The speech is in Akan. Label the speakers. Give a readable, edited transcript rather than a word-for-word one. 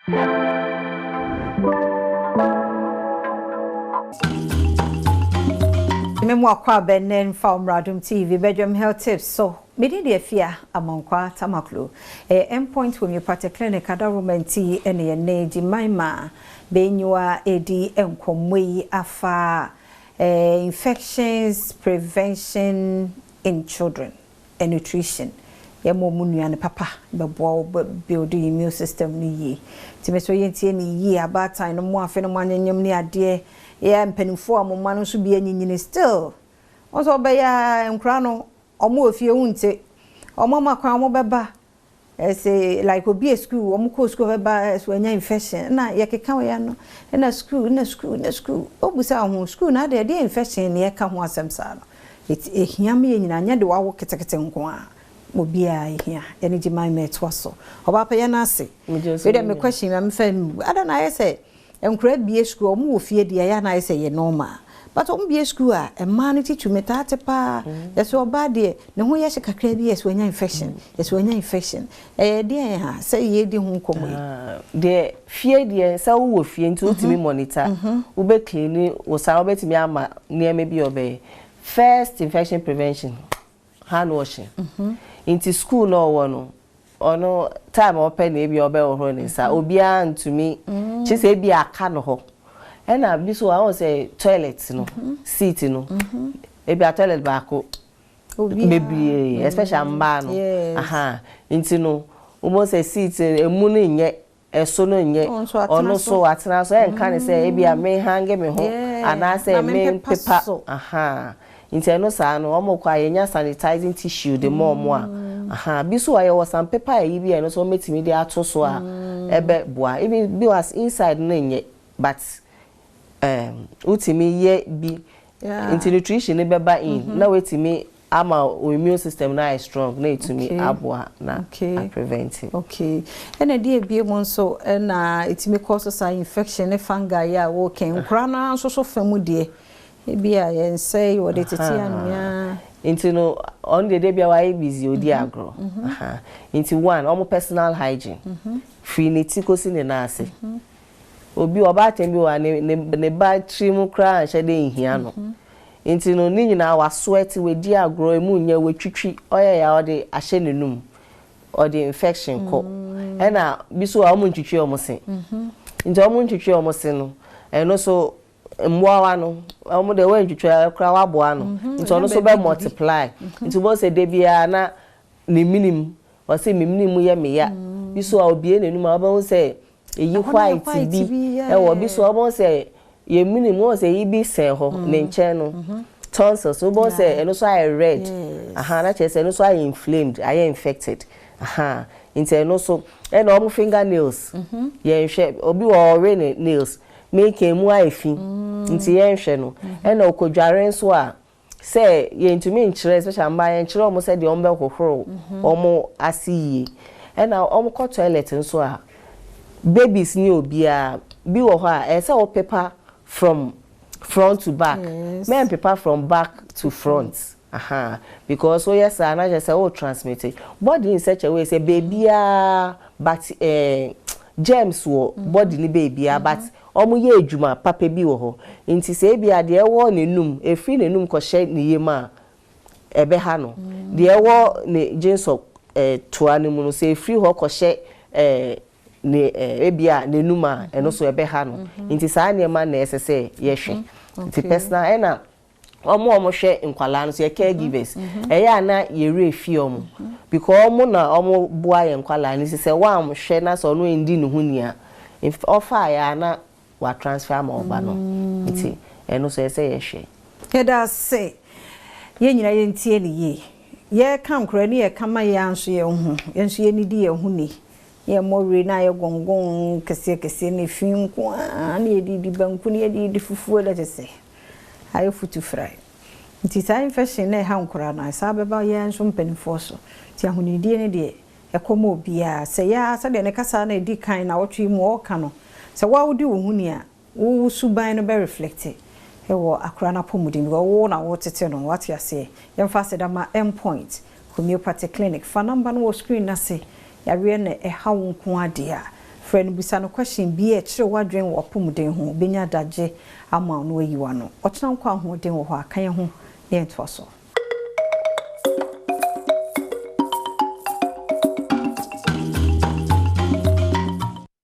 Speaker 1: Memo kwa benen from Adom TV bedroom health tips so mede de afia amankwa tamaklo endpoint homeopathic clinic adaromenti ene ne di maima benyua edi enkomwe afa infections prevention in children and nutrition yemo munua ne papa bebo build immune system ni yi timeso yentie ni yi abata no mo afe no anyanyam ni ade ya mpanimfo amoma no so bia nyinyini still ozo be ya nkra no omo ofie hunte omo makwa omo beba say like obi a school omo ko school beba so anya infection na yekeka we ya no na school obusa ho school na de infection ne yeka ho asemsa no ehiam ye nyina anya de wawo ketekete nko a obi a ehia ene di my mate waso oba pa ya na ase we dem me question am fam ada na say enkura bie school omo ofie dia ya na say ye normal but omo bie school a man teach me tate pa yeso oba de ne ho ye kakra bi yeso anya infection de ha say ye di ho komo
Speaker 2: de fie de say wo fie nti utimi monitor wo be clean wo sa wo betimi ama ne me bi obe first infection prevention hand washing into school no wono ono time open e bi obe ohoro ni sa obi antumi chi se bi aka no ho e na bi so I say toilet no seat no e bi a toilet ba ko obi especially mba no aha into no umo say seat emu no nye eso no nye ono so atena so e nka ne say e bi a me hange me ho ana say me paper aha into no sa no omo kwa yenya sanitizing tissue the more aha biso aye was some paper e bi no so metimi dey ato so a ebe boa even be was inside no nye but utimi ye bi into nutrition e beba in na wetimi ama immune system na is strong na itimi aboa na preventive
Speaker 1: ene dey bi mo so na itimi cause some infection e fungi ya wo ken kra na so famu dey ebi a yen say what it ya
Speaker 2: into no on the day bia why busy odi agro into one almost personal hygiene free netikosi ne na ase obi oba tembi wa ne battery mu kra an shede nhia no into no ni nyina wa sweat we di agro emu nya we twitwi oya ya odi ahye nenum odi infection ko na biso a omu ntwitwi omo se into omu ntwitwi omo se no eno so mwa no omo de we ntwitwa kra wa boa no nti ono so be multiply nti bo se de bia na ne minim o se minim ye me ya biso a obie nenum a bo se eyi white bi e wo biso obo se ye minim o se yi bi se ho ne nche no tonsils so bo se eno so I red aha na che se eno so I inflamed I infected aha nti eno so e na omo fingernails ye hwe obi wo re nails make emu aifi nti ye hwe no e na okodware nso a say ye ntumi nkyere especially mba ye nkyere omo se de ombe kokoro omo asiye e na omo ko toilet nso a babies ni obia bi wo ho a e say o paper from front to back men paper from back to front aha because so yes na just say o transmit it body in such a way say baby but germs wo body ni baby but omo ye adwuma papa bi wo ho nti se bia de ewo nenum efri nenum ko hye ne yema ebe ha no de ewo ne jinso toa ne mu no se efri ho ko hye ne ebia nenum a eno so ebe ha no nti sa ne ma na esese ye hwe nti personal na omo hwe nkwala no so ye caregivers eya na ye refi omo because omo na omo boa ye nkwala ni se wa am hwe na so no endi ne hunia if offer ya na wa transfer ma oba no nti eno so say ye hwe
Speaker 1: ye da say ye nyina ye ntie ne ye kan kra ne ye kama ye anso ye hu ye nso ye ni di ye hu ni ye mori na ye gongon kese ne fin ko na ye di banku ne ye di fufu da tese ayo futu fry nti sa infection na ha nkra na sa beba ye nso mpanifo so ti ahuni die ne de ekomo obia se ya sa de ne kasa na edi kan na wotwe mu o ka no se wa wodi wo huni a wo suban no be reflect e wo akra na pomudin wo na wo tete no what you say yem fa se da ma endpoint Homeopathic clinic fa number no screen na se ya we na e ha wo nko ade a friend bisa no question bi e kire wadwen wo pomuden ho benya daje ama no ayiwa no ochena nkwa ho den wo ho akan ho ne entoso